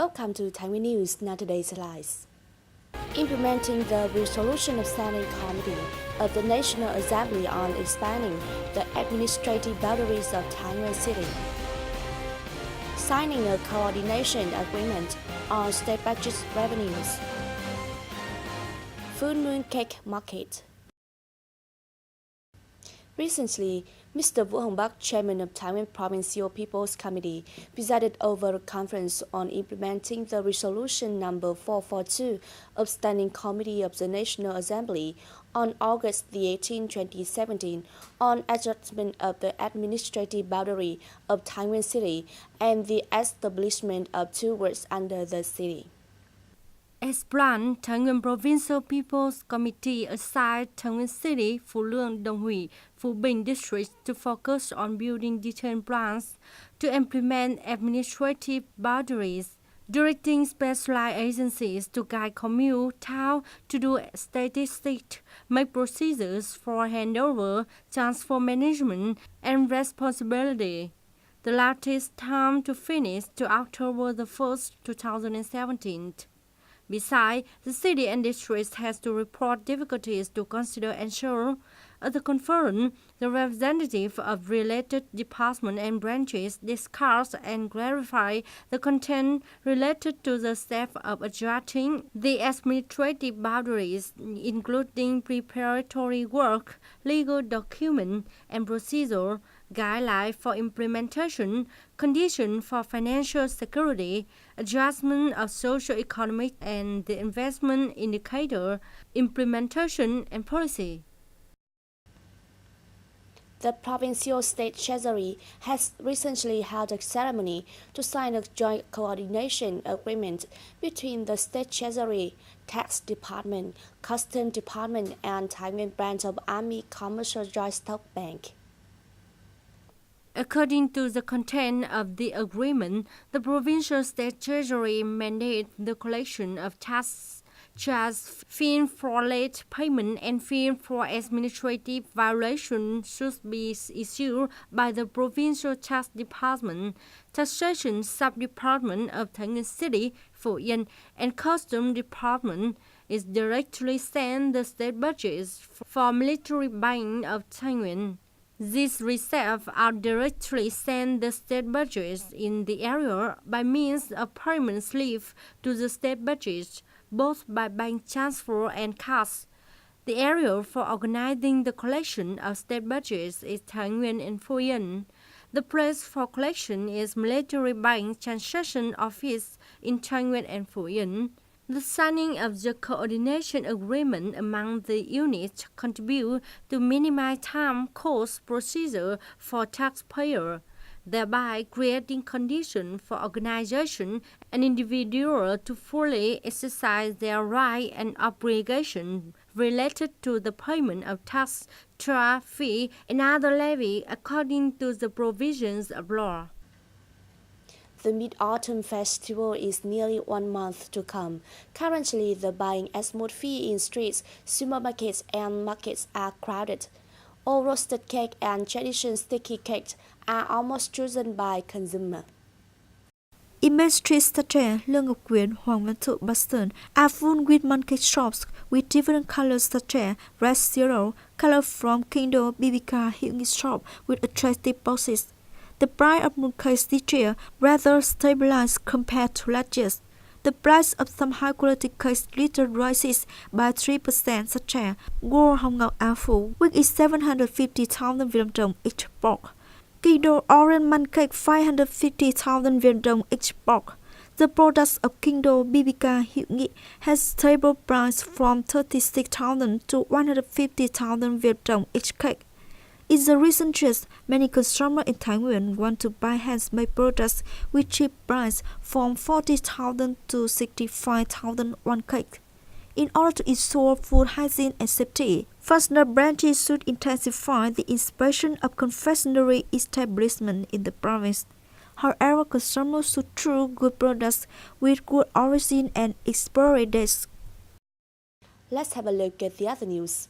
Welcome to Thai Nguyen News, now today's headlines. Implementing the resolution of Standing Committee of the National Assembly on expanding the administrative boundaries of Thai Nguyen City. Signing a coordination agreement on state budget revenues. Full Moon Cake Market. Recently, Mr. Vũ Hồng Bắc, chairman of Thái Nguyen Provincial People's Committee, presided over a conference on implementing the resolution number 442 of Standing Committee of the National Assembly on August 18, 2017, on adjustment of the administrative boundary of Thái Nguyen City and the establishment of two wards under the city. As planned, Thái Nguyen Provincial People's Committee assigned Thái Nguyen City, Phú Lương, Đồng Hủy, Phú Bình districts to focus on building detailed plans to implement administrative boundaries, directing specialized agencies to guide commune how to do statistics, make procedures for handover, transfer management, and responsibility. The latest time to finish to October 1st, 2017. Besides, the city and districts has to report difficulties to consider and ensure. At the conference, the representative of related departments and branches discussed and clarified the content related to the steps of adjusting the administrative boundaries, including preparatory work, legal document and procedure, guidelines for implementation, conditions for financial security, adjustment of socio-economic and the investment indicator, implementation and policy. The Provincial State Treasury has recently held a ceremony to sign a joint coordination agreement between the State Treasury, Tax Department, Customs Department, and Thái Nguyen branch of Army Commercial Joint Stock Bank. According to the content of the agreement, the Provincial State Treasury mandates the collection of tax charges, fee for late payment, and fee for administrative violation should be issued by the Provincial Tax Department, Taxation Sub-Department of Thái Nguyen City, Phú Yên, and Customs Department is directly sent the state budgets for military buying of Thái Nguyen. These reserves are directly sent the state budgets in the area by means of payment slip to the state budget, both by bank transfer and cash. The area for organizing the collection of state budgets is Thái Nguyen and Phú Yên. The place for collection is Military Bank Transaction Office in Thái Nguyen and Phú Yên. The signing of the coordination agreement among the units contribute to minimize time, cost, procedure for taxpayers, thereby creating conditions for organization and individuals to fully exercise their rights and obligations related to the payment of tax, charge, fee, and other levy according to the provisions of law. The MidAutumn Festival is nearly 1 month to come. Currently, the buying atmosphere in streets, supermarkets, and markets are crowded. All roasted cake and traditional sticky cakes are almost chosen by consumers. In Main Street State, Lương Ngọc Quyến, Hoàng Văn Thụ, Boston are full with mooncake shops with different colors such as red zero, color from Kindle BBK Hữu shop with attractive boxes. The price of mooncakes this year rather stabilized compared to last year. The price of some high-quality cakes little rises by 3%, such as Gold Hồng Ngọc Á Phủ, which is 750,000 Viet Nam each box. Kindle Orange Mooncake 550,000 Viet Nam each box. The products of Kindle BBK Hữu has stable price from 36,000 to 150,000 Viet Nam each cake. In the recent years, many consumers in Thái Nguyen want to buy handmade products with cheap price from 40,000 to 65,000 one cake. In order to ensure food hygiene and safety, fastener branches should intensify the inspection of confectionery establishments in the province. However, consumers should choose good products with good origin and expiry dates. Let's have a look at the other news.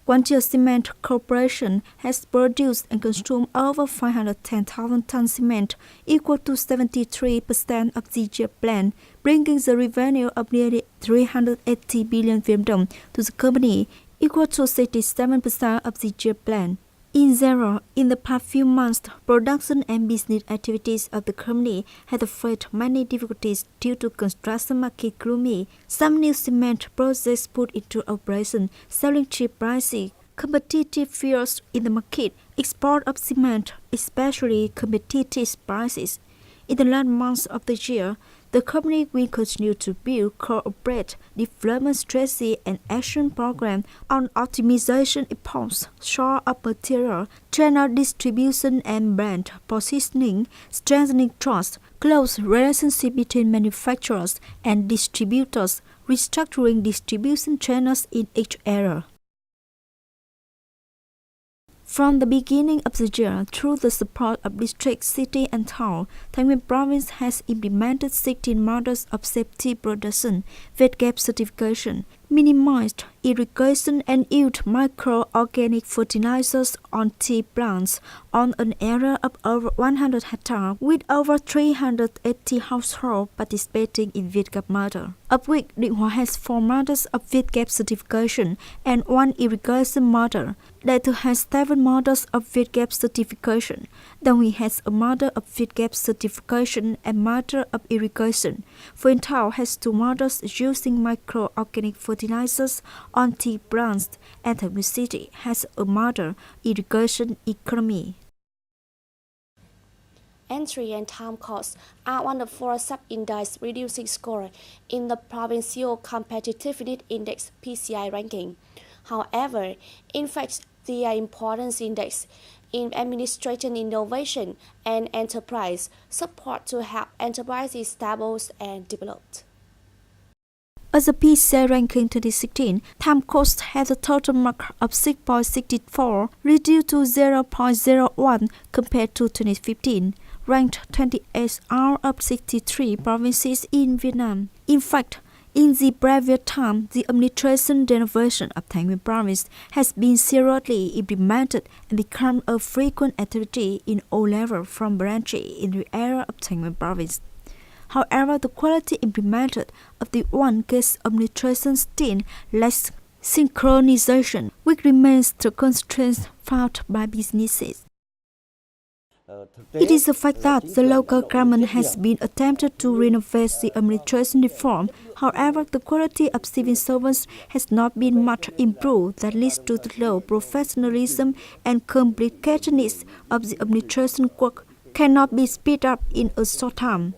Quan Cement Corporation has produced and consumed over 510,000 tons cement, equal to 73% of the year plan, bringing the revenue of nearly 380 billion Viet Nam to the company, equal to 67% of the year plan. In general, in the past few months, production and business activities of the company have faced many difficulties due to construction market gloomy. Some new cement projects put into operation, selling cheap prices, competitive fears in the market, export of cement, especially competitive prices. In the last months of the year, the company will continue to build corporate development strategy and action program on optimization efforts, shore of material, channel distribution and brand positioning, strengthening trust, close relationship between manufacturers and distributors, restructuring distribution channels in each area. From the beginning of the year, through the support of district, city, and town, Thái Nguyen province has implemented 16 models of safety production, Viet Gap certification, minimized irrigation and used micro-organic fertilizers on tea plants on an area of over 100 hectares, with over 380 households participating in Viet Gap model. Of which Định Hóa has 4 models of Viet Gap certification and 1 irrigation model. Đại Từ has 7 models of Viet Gap certification. Then we has a model of Viet Gap certification and model of irrigation. Phuyen Thao has 2 models using micro-organic fertilizers on tea plants, and Thái Nguyen City has a model irrigation economy. Entry and time costs are one of 4 sub-indices reducing score in the Provincial Competitiveness Index (PCI) ranking. However, in fact, they are important index in administration innovation and enterprise support to help enterprises establish and develop. As a PCI ranking 2016, time cost had a total mark of 6.64, reduced to 0.01 compared to 2015, ranked 28th out of 63 provinces in Vietnam. In fact, in the previous time, the administration renovation of Thái Nguyen province has been seriously implemented and become a frequent activity in all levels from branches in the area of Thái Nguyen province. However, the quality implemented of the one case administration still lacks synchronization, which remains the constraints found by businesses. It is a fact that the local government has been attempted to renovate the administration reform. However, the quality of civil servants has not been much improved, that leads to the low professionalism and complicatedness of the administration work cannot be speeded up in a short time.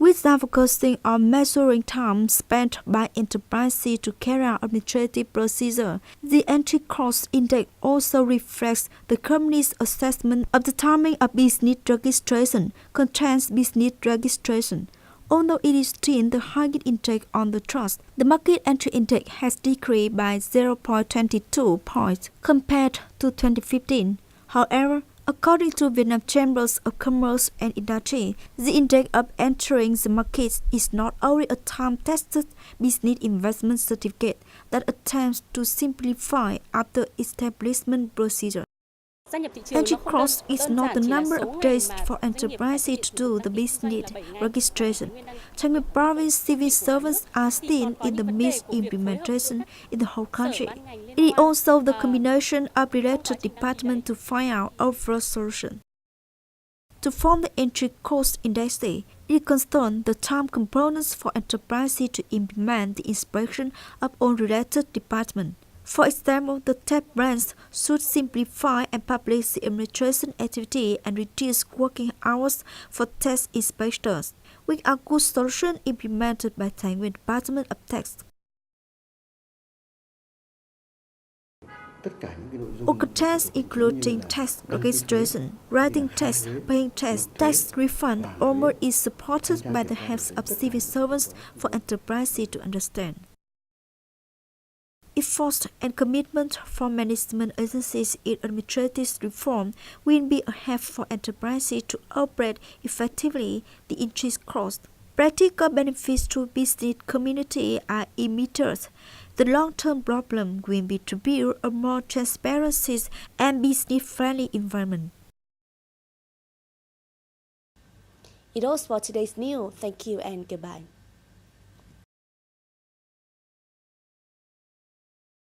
Without focusing on measuring time spent by enterprises to carry out administrative procedure, the entry cost index also reflects the company's assessment of the timing of business registration, contains business registration. Although it is still the highest index on the trust, the market entry index has decreased by 0.22 points compared to 2015. However, according to Vietnam Chambers of Commerce and Industry, the index of entering the market is not only a time-tested business investment certificate that attempts to simplify after establishment procedure. Entry cost is not the number of days for enterprises to do the business registration. Thái Nguyen province civil servants are still in the midst implementation in the whole country. It is also the combination of related departments to find out overall solution. To form the entry cost index, it concerns the time components for enterprises to implement the inspection of all related departments. For example, the tech brands should simplify and publish the administration activity and reduce working hours for tax inspectors, which are good solutions implemented by Thái Nguyen Department of Tax. All tasks including tax registration, writing tax, paying tax refund, all more is supported by the help of civil servants for enterprises to understand. Efforts and commitment from management agencies in administrative reform will be a help for enterprises to operate effectively the increased cost. Practical benefits to business community are immediate. The long-term problem will be to build a more transparent and business-friendly environment. It was for today's news. Thank you and goodbye.